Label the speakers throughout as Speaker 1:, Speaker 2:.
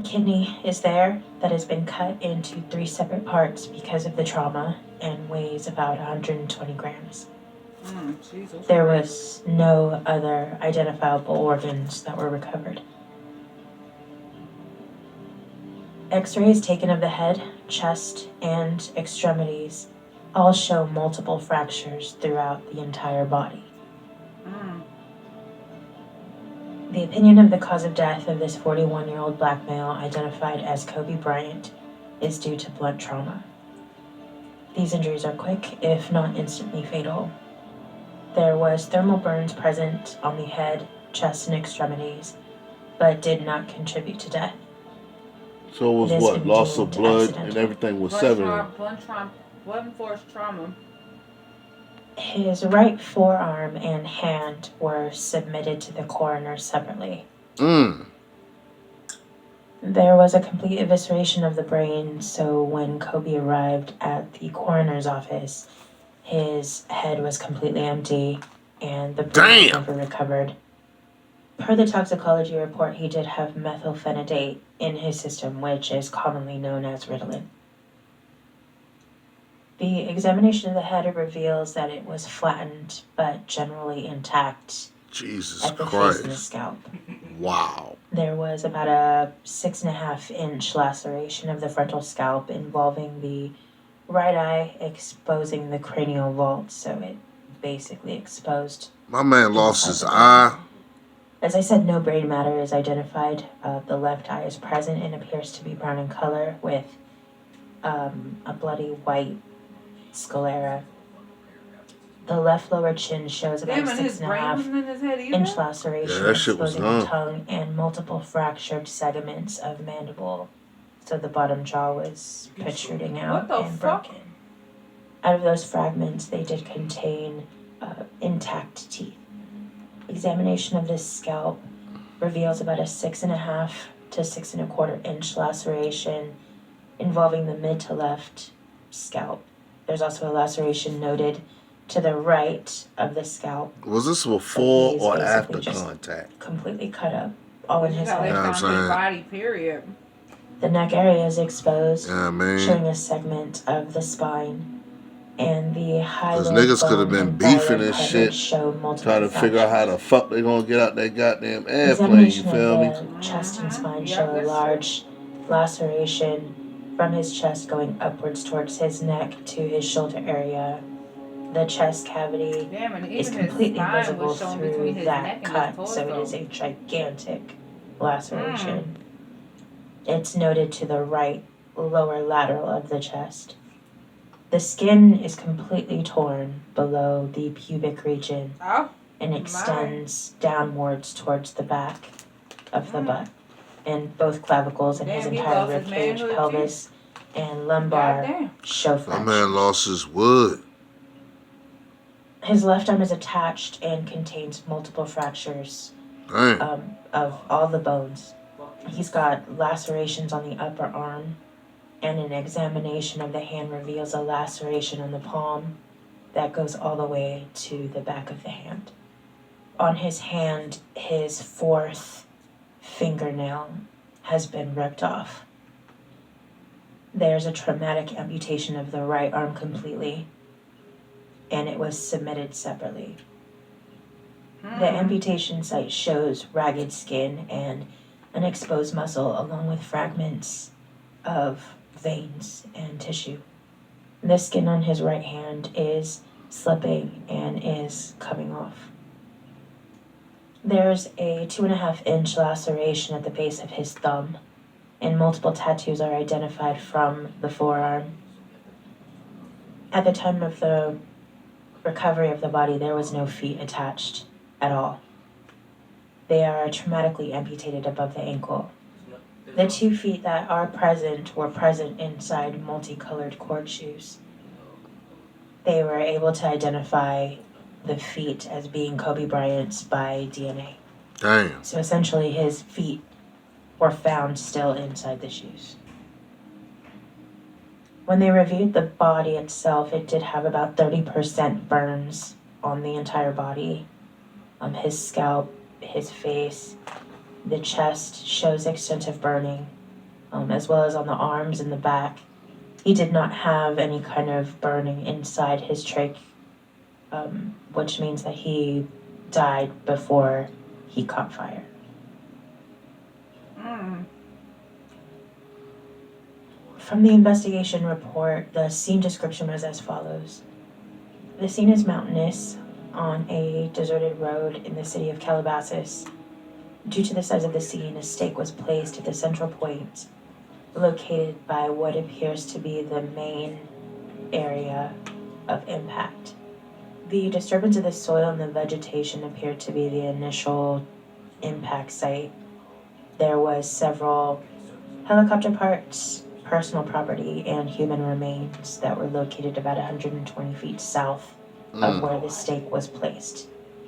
Speaker 1: Kidney is there that has been cut into 3 separate parts because of the trauma and weighs about 120 grams. There was no other identifiable organs that were recovered. X-rays taken of the head, chest, and extremities all show multiple fractures throughout the entire body. The opinion of the cause of death of this 41-year-old black male identified as Kobe Bryant is due to blunt trauma. These injuries are quick, if not instantly fatal. There was thermal burns present on the head, chest, and extremities, but did not contribute to death.
Speaker 2: So it was what? Loss of blood and everything was severed.
Speaker 3: Blunt force trauma.
Speaker 1: His right forearm and hand were submitted to the coroner separately. There was a complete evisceration of the brain, so when Kobe arrived at the coroner's office, his head was completely empty and the brain was never recovered. Per the toxicology report, he did have methylphenidate in his system, which is commonly known as Ritalin. The examination of the head reveals that it was flattened, but generally intact.
Speaker 2: Jesus
Speaker 1: at the
Speaker 2: Christ.
Speaker 1: face and the scalp.
Speaker 2: Wow.
Speaker 1: There was about a 6.5-inch laceration of the frontal scalp involving the right eye, exposing the cranial vault, so it basically exposed.
Speaker 2: My man lost his eye.
Speaker 1: As I said, no brain matter is identified. The left eye is present and appears to be brown in color with a bloody white sclera. The left lower chin shows about a 6.5-inch laceration exposing the tongue and multiple fractured segments of mandible. So the bottom jaw was protruding out and broken. Out of those fragments, they did contain intact teeth. Examination of this scalp reveals about a 6.5 to 6.25-inch laceration involving the mid to left scalp. There's also a laceration noted to the right of the scalp.
Speaker 2: Was this before or after contact?
Speaker 1: Completely cut up, all in his head.
Speaker 3: Yeah, his body, period.
Speaker 1: The neck area is exposed, showing a segment of the spine, and the high low
Speaker 2: niggas could have been beefing and shit, trying to figure out how the fuck they gonna get out that goddamn airplane. You feel me?
Speaker 1: Chest and spine show a large laceration from his chest going upwards towards his neck to his shoulder area. The chest cavity is completely visible through that cut, so it is a gigantic laceration. It's noted to the right lower lateral of the chest. The skin is completely torn below the pubic region and extends downwards towards the back of the butt. And both clavicles and his entire ribcage, pelvis, and lumbar show fractures.
Speaker 2: My man lost his wood.
Speaker 1: His left arm is attached and contains multiple fractures of all the bones. He's got lacerations on the upper arm, and an examination of the hand reveals a laceration on the palm that goes all the way to the back of the hand. On his hand, his 4th fingernail has been ripped off. There's a traumatic amputation of the right arm completely, and it was submitted separately. The amputation site shows ragged skin and an exposed muscle along with fragments of veins and tissue. The skin on his right hand is slipping and is coming off. There's a 2.5-inch laceration at the base of his thumb, and multiple tattoos are identified from the forearm. At the time of the recovery of the body, there was no feet attached at all. They are traumatically amputated above the ankle. The 2 feet that are present were present inside multicolored court shoes. They were able to identify the feet as being Kobe Bryant's by DNA.
Speaker 2: Damn.
Speaker 1: So essentially his feet were found still inside the shoes. When they reviewed the body itself, it did have about 30% burns on the entire body. His scalp, his face, the chest shows extensive burning. as well as on the arms and the back. He did not have any kind of burning inside his trach, which means that he died before he caught fire. From the investigation report, the scene description was as follows. The scene is mountainous on a deserted road in the city of Calabasas. Due to the size of the scene, a stake was placed at the central point, located by what appears to be the main area of impact. The disturbance of the soil and the vegetation appeared to be the initial impact site. There was several helicopter parts, personal property, and human remains that were located about 120 feet south of where the stake was placed,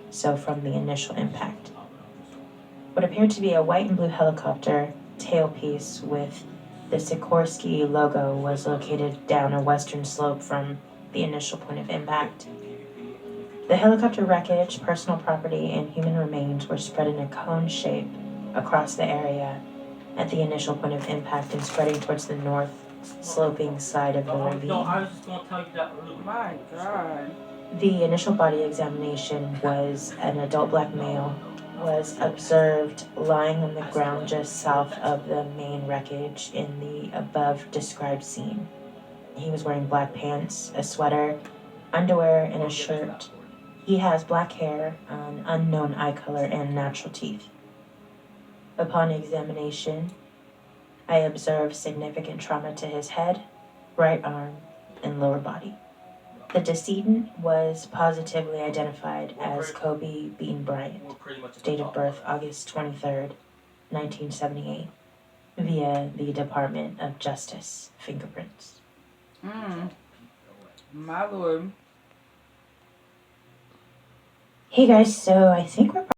Speaker 1: so from the initial impact. What appeared to be a white and blue helicopter tailpiece with the Sikorsky logo was located down a western slope from the initial point of impact. The helicopter wreckage, personal property, and human remains were spread in a cone shape across the area at the initial point of impact and spreading towards the north sloping side of the ravine.
Speaker 3: My God.
Speaker 1: The initial body examination was an adult black male was observed lying on the ground just south of the main wreckage in the above described scene. He was wearing black pants, a sweater, underwear, and a shirt. He has black hair, an unknown eye color, and natural teeth. Upon examination, I observed significant trauma to his head, right arm, and lower body. The decedent was positively identified as Kobe Bean Bryant, date of birth August 23rd, 1978, via the Department of Justice fingerprints.
Speaker 3: My Lord.
Speaker 1: Hey guys, so I think we're